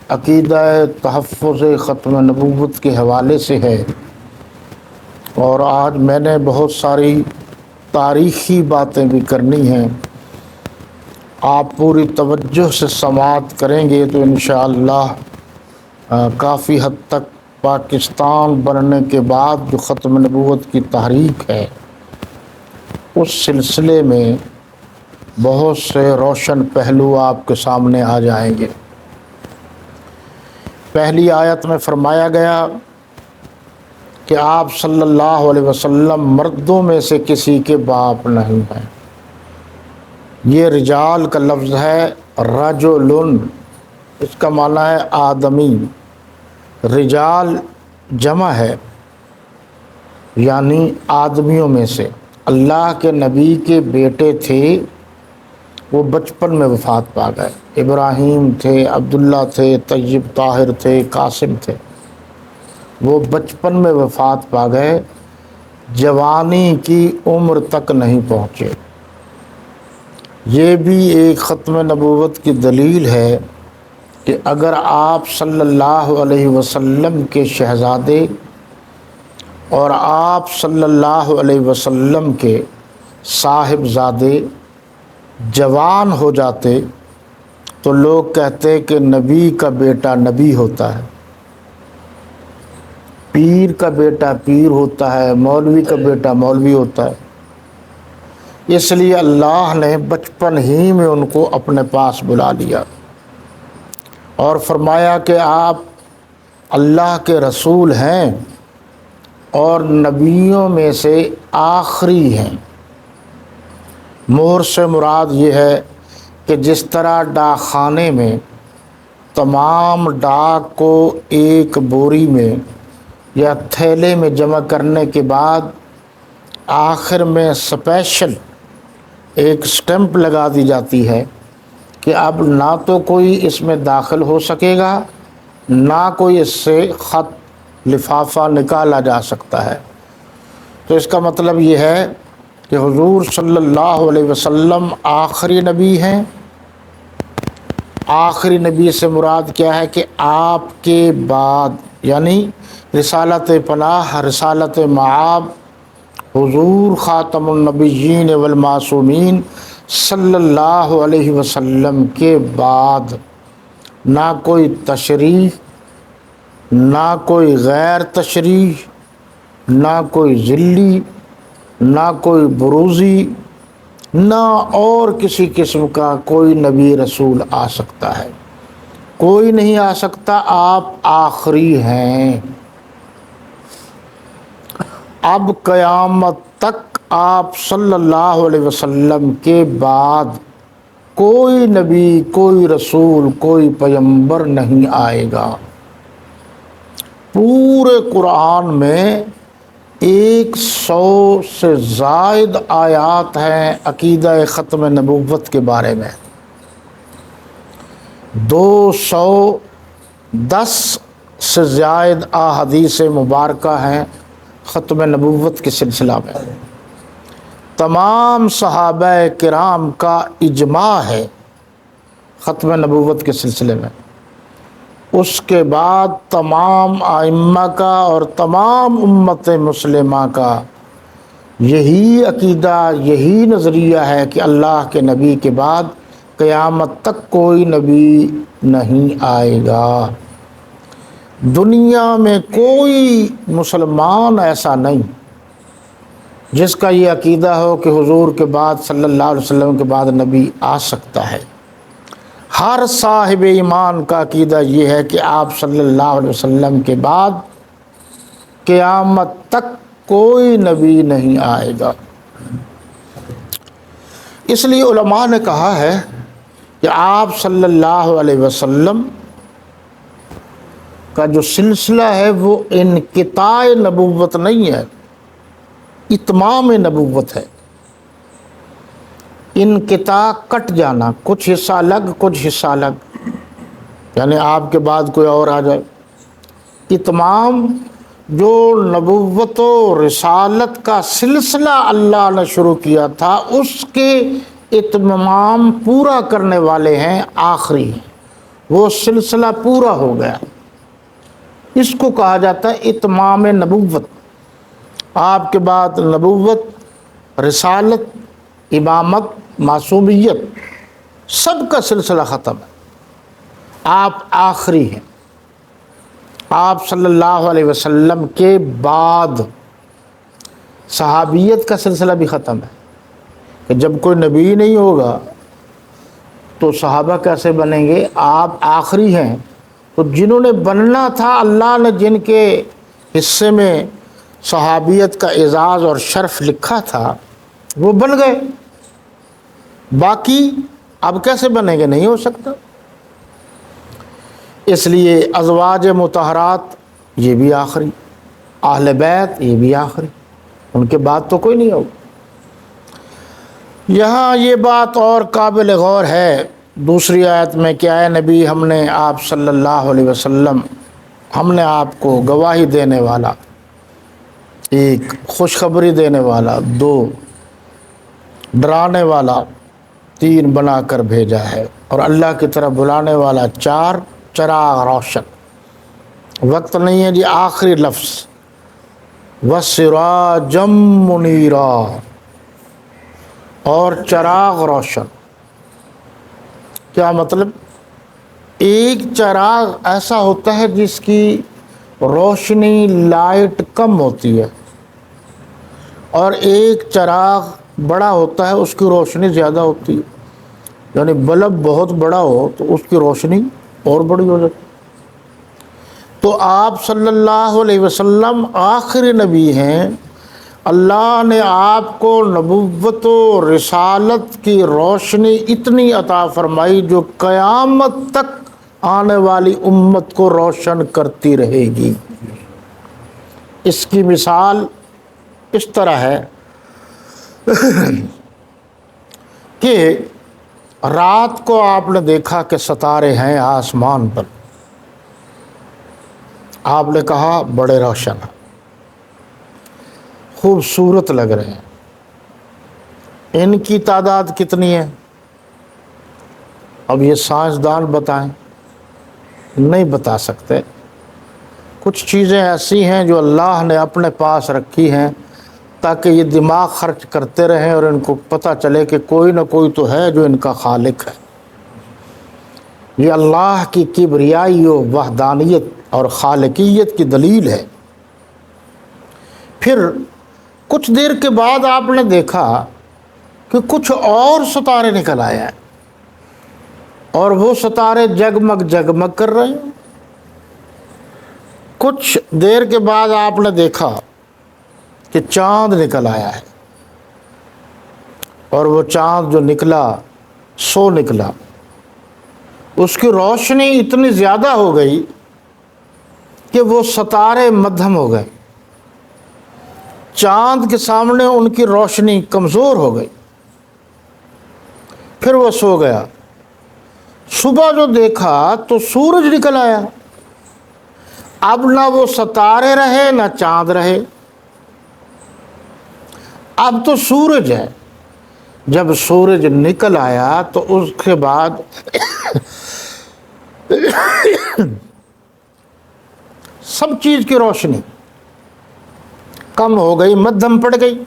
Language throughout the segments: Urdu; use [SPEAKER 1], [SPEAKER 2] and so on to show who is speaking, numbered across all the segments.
[SPEAKER 1] عقیدہ تحفظ ختم نبوت کے حوالے سے ہے، اور آج میں نے بہت ساری تاریخی باتیں بھی کرنی ہیں۔ آپ پوری توجہ سے سماعت کریں گے تو انشاءاللہ کافی حد تک پاکستان بننے کے بعد جو ختم نبوت کی تحریک ہے اس سلسلے میں بہت سے روشن پہلو آپ کے سامنے آ جائیں گے۔ پہلی آیت میں فرمایا گیا کہ آپ صلی اللہ علیہ وسلم مردوں میں سے کسی کے باپ نہیں ہیں۔ یہ رجال کا لفظ ہے رجل، اس کا معنی ہے آدمی۔ رجال جمع ہے، یعنی آدمیوں میں سے۔ اللہ کے نبی کے بیٹے تھے، وہ بچپن میں وفات پا گئے۔ ابراہیم تھے، عبداللہ تھے، طیب طاہر تھے، قاسم تھے، وہ بچپن میں وفات پا گئے، جوانی کی عمر تک نہیں پہنچے۔ یہ بھی ایک ختم نبوت کی دلیل ہے کہ اگر آپ صلی اللہ علیہ وسلم کے شہزادے اور آپ صلی اللہ علیہ وسلم کے صاحبزادے جوان ہو جاتے تو لوگ کہتے کہ نبی کا بیٹا نبی ہوتا ہے، پیر کا بیٹا پیر ہوتا ہے، مولوی کا بیٹا مولوی ہوتا ہے۔ اس لیے اللہ نے بچپن ہی میں ان کو اپنے پاس بلا لیا اور فرمایا کہ آپ اللہ کے رسول ہیں اور نبیوں میں سے آخری ہیں۔ مہر سے مراد یہ ہے کہ جس طرح ڈاک خانے میں تمام ڈاک کو ایک بوری میں یا تھیلے میں جمع کرنے کے بعد آخر میں اسپیشل ایک سٹمپ لگا دی جاتی ہے کہ اب نہ تو کوئی اس میں داخل ہو سکے گا، نہ کوئی اس سے خط لفافہ نکالا جا سکتا ہے، تو اس کا مطلب یہ ہے کہ حضور صلی اللہ علیہ وسلم آخری نبی ہیں۔ آخری نبی سے مراد کیا ہے کہ آپ کے بعد، یعنی رسالت پناہ، رسالت معاب، حضور خاتم النبیین والمعصومین صلی اللہ علیہ وسلم کے بعد نہ کوئی تشریح، نہ کوئی غیر تشریح، نہ کوئی ذلی، نہ کوئی بروزی، نہ اور کسی قسم کا کوئی نبی رسول آ سکتا ہے۔ کوئی نہیں آ سکتا، آپ آخری ہیں۔ اب قیامت تک آپ صلی اللہ علیہ وسلم کے بعد کوئی نبی، کوئی رسول، کوئی پیغمبر نہیں آئے گا۔ پورے قرآن میں 100 سے زائد آیات ہیں عقیدہ ختم نبوت کے بارے میں۔ 210 سے زائد احادیث مبارکہ ہیں ختم نبوت کے سلسلہ میں۔ تمام صحابہ کرام کا اجماع ہے ختم نبوت کے سلسلے میں۔ اس کے بعد تمام ائمہ کا اور تمام امت مسلمہ کا یہی عقیدہ، یہی نظریہ ہے کہ اللہ کے نبی کے بعد قیامت تک کوئی نبی نہیں آئے گا۔ دنیا میں کوئی مسلمان ایسا نہیں جس کا یہ عقیدہ ہو کہ حضور کے بعد صلی اللہ علیہ وسلم کے بعد نبی آ سکتا ہے۔ ہر صاحب ایمان کا عقیدہ یہ ہے کہ آپ صلی اللہ علیہ وسلم کے بعد قیامت تک کوئی نبی نہیں آئے گا۔ اس لیے علماء نے کہا ہے کہ آپ صلی اللہ علیہ وسلم کا جو سلسلہ ہے وہ انقطاع نبوت نہیں ہے، اتمام نبوت ہے۔ انقطاع کٹ جانا، کچھ حصہ الگ کچھ حصہ الگ، یعنی آپ کے بعد کوئی اور آ جائے۔ اتمام جو نبوت و رسالت کا سلسلہ اللہ نے شروع کیا تھا اس کے اتمام پورا کرنے والے ہیں آخری، وہ سلسلہ پورا ہو گیا۔ اس کو کہا جاتا ہے اتمام نبوت۔ آپ کے بعد نبوت، رسالت، امامت، معصومیت، سب کا سلسلہ ختم ہے۔ آپ آخری ہیں۔ آپ صلی اللہ علیہ وسلم کے بعد صحابیت کا سلسلہ بھی ختم ہے کہ جب کوئی نبی نہیں ہوگا تو صحابہ کیسے بنیں گے؟ آپ آخری ہیں، تو جنہوں نے بننا تھا، اللہ نے جن کے حصے میں صحابیت کا اعزاز اور شرف لکھا تھا وہ بن گئے، باقی اب کیسے بنیں گے؟ نہیں ہو سکتا۔ اس لیے ازواج مطہرات یہ بھی آخری، اہل بیت یہ بھی آخری، ان کے بعد تو کوئی نہیں ہوگا۔ یہاں یہ بات اور قابل غور ہے دوسری آیت میں کہ اے نبی، ہم نے آپ صلی اللہ علیہ وسلم، ہم نے آپ کو گواہی دینے والا، ایک خوشخبری دینے والا، دو ڈرانے والا، تین بنا کر بھیجا ہے، اور اللہ کی طرف بلانے والا، چار چراغ روشن۔ وقت نہیں ہے جی، آخری لفظ وَسِرَاجًا مُنِيرًا، اور چراغ روشن۔ کیا مطلب؟ ایک چراغ ایسا ہوتا ہے جس کی روشنی، لائٹ کم ہوتی ہے، اور ایک چراغ بڑا ہوتا ہے اس کی روشنی زیادہ ہوتی ہے، یعنی بلب بہت بڑا ہو تو اس کی روشنی اور بڑی ہو جاتی ہے۔ تو آپ صلی اللہ علیہ وسلم آخری نبی ہیں۔ اللہ نے آپ کو نبوت و رسالت کی روشنی اتنی عطا فرمائی جو قیامت تک آنے والی امت کو روشن کرتی رہے گی۔ اس کی مثال اس طرح ہے کہ رات کو آپ نے دیکھا کہ ستارے ہیں آسمان پر، آپ نے کہا بڑے روشن ہیں، خوبصورت لگ رہے ہیں، ان کی تعداد کتنی ہے؟ اب یہ سائنسدان بتائیں، نہیں بتا سکتے۔ کچھ چیزیں ایسی ہیں جو اللہ نے اپنے پاس رکھی ہیں تاکہ یہ دماغ خرچ کرتے رہیں اور ان کو پتہ چلے کہ کوئی نہ کوئی تو ہے جو ان کا خالق ہے۔ یہ اللہ کی کبریائی و وحدانیت اور خالقیت کی دلیل ہے۔ پھر کچھ دیر کے بعد آپ نے دیکھا کہ کچھ اور ستارے نکل آئے ہیں، اور وہ ستارے جگمگ جگمگ کر رہے ہیں۔ کچھ دیر کے بعد آپ نے دیکھا کہ چاند نکل آیا ہے، اور وہ چاند جو نکلا سو نکلا، اس کی روشنی اتنی زیادہ ہو گئی کہ وہ ستارے مدھم ہو گئے، چاند کے سامنے ان کی روشنی کمزور ہو گئی، پھر وہ سو گیا۔ صبح جو دیکھا تو سورج نکل آیا، اب نہ وہ ستارے رہے نہ چاند رہے، اب تو سورج ہے۔ جب سورج نکل آیا تو اس کے بعد سب چیز کی روشنی کم ہو گئی، مدھم پڑ گئی۔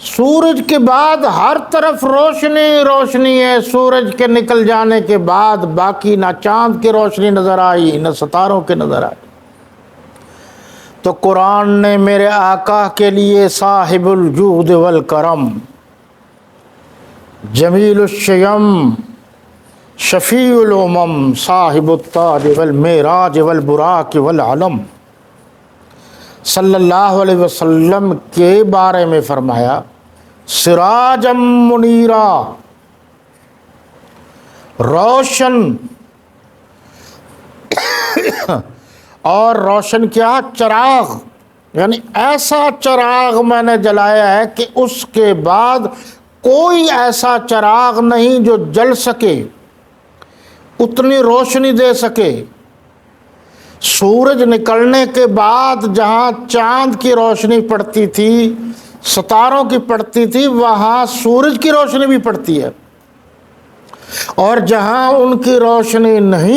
[SPEAKER 1] سورج کے بعد ہر طرف روشنی روشنی ہے، سورج کے نکل جانے کے بعد باقی نہ چاند کی روشنی نظر آئی نہ ستاروں کی نظر آئی۔ تو قرآن نے میرے آقا کے لیے صاحب الجود والکرم، جمیل الشیم، شفیع الامم، صاحب التاج والمیراج والبراق والعلم صلی اللہ علیہ وسلم کے بارے میں فرمایا سراجا منیرا، روشن، اور روشن کیا؟ چراغ، یعنی ایسا چراغ میں نے جلایا ہے کہ اس کے بعد کوئی ایسا چراغ نہیں جو جل سکے، اتنی روشنی دے سکے۔ سورج نکلنے کے بعد جہاں چاند کی روشنی پڑتی تھی، ستاروں کی پڑتی تھی، وہاں سورج کی روشنی بھی پڑتی ہے، اور جہاں ان کی روشنی نہیں